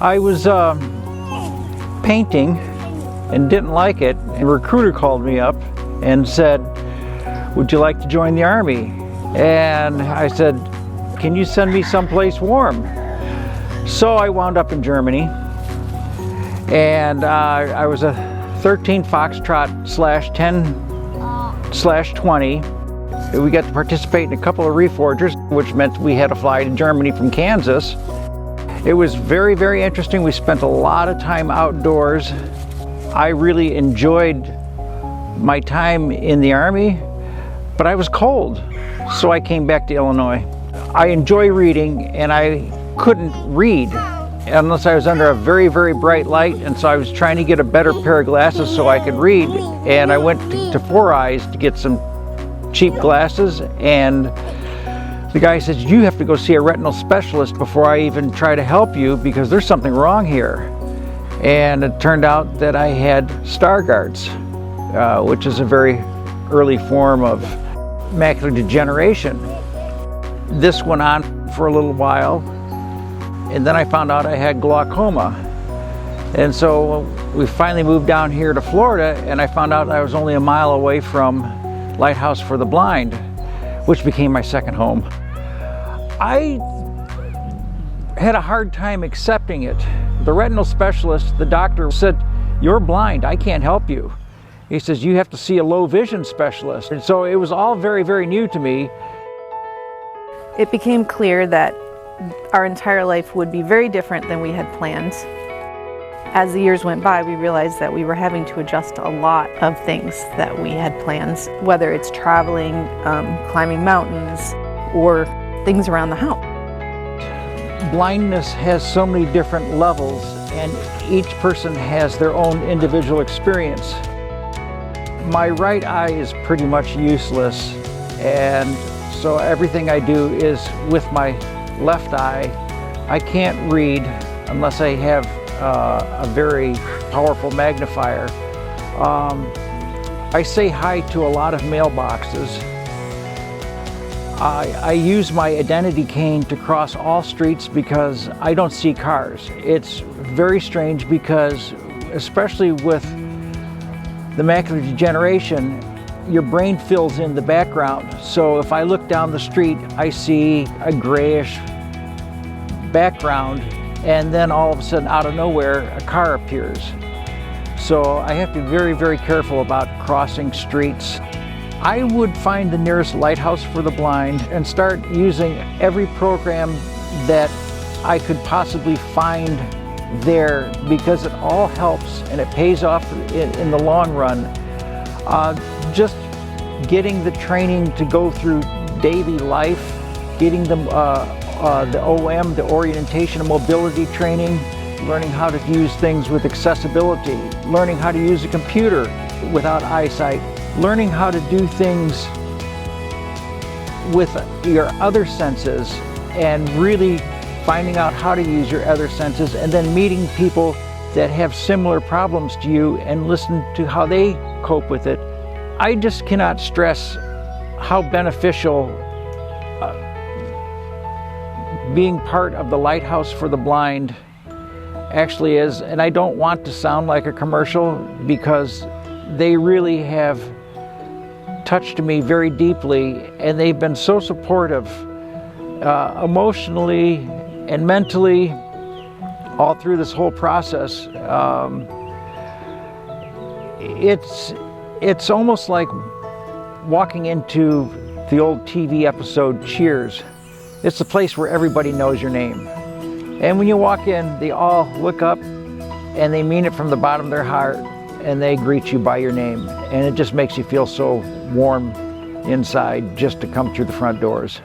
I was painting and didn't like it. A recruiter called me up and said, "Would you like to join the Army?" And I said, "Can you send me someplace warm?" So I wound up in Germany, and I was a 13 Foxtrot / 10/20. We got to participate in a couple of reforgers, which meant we had to fly to Germany from Kansas. It was very, very interesting. We spent a lot of time outdoors. I really enjoyed my time in the Army, but I was cold, so I came back to Illinois. I enjoy reading, and I couldn't read unless I was under a very, very bright light, and so I was trying to get a better pair of glasses so I could read, and I went to Four Eyes to get some cheap glasses, and the guy says, "You have to go see a retinal specialist before I even try to help you because there's something wrong here." And it turned out that I had Stargardt's, which is a very early form of macular degeneration. This went on for a little while, and then I found out I had glaucoma. And so we finally moved down here to Florida, and I found out I was only a mile away from Lighthouse for the Blind, which became my second home. I had a hard time accepting it. The retinal specialist, the doctor, said, "You're blind, I can't help you." He says, "You have to see a low vision specialist." And so it was all very, very new to me. It became clear that our entire life would be very different than we had planned. As the years went by, we realized that we were having to adjust a lot of things that we had plans, whether it's traveling, climbing mountains, or things around the house. Blindness has so many different levels, and each person has their own individual experience. My right eye is pretty much useless, and so everything I do is with my left eye. I can't read unless I have a very powerful magnifier. I say hi to a lot of mailboxes. I use my identity cane to cross all streets because I don't see cars. It's very strange because, especially with the macular degeneration, your brain fills in the background. So if I look down the street, I see a grayish background, and then all of a sudden, out of nowhere, a car appears. So I have to be very, very careful about crossing streets. I would find the nearest Lighthouse for the Blind and start using every program that I could possibly find there, because it all helps and it pays off in the long run. Just getting the training to go through daily life, getting them the OM, the orientation and mobility training, learning how to use things with accessibility, learning how to use a computer without eyesight, learning how to do things with your other senses, and really finding out how to use your other senses, and then meeting people that have similar problems to you and listen to how they cope with it. I just cannot stress how beneficial being part of the Lighthouse for the Blind actually is. And I don't want to sound like a commercial, because they really have touched me very deeply, and they've been so supportive emotionally and mentally all through this whole process. It's almost like walking into the old TV episode Cheers. It's the place where everybody knows your name. And when you walk in, they all look up and they mean it from the bottom of their heart, and they greet you by your name. And it just makes you feel so warm inside just to come through the front doors.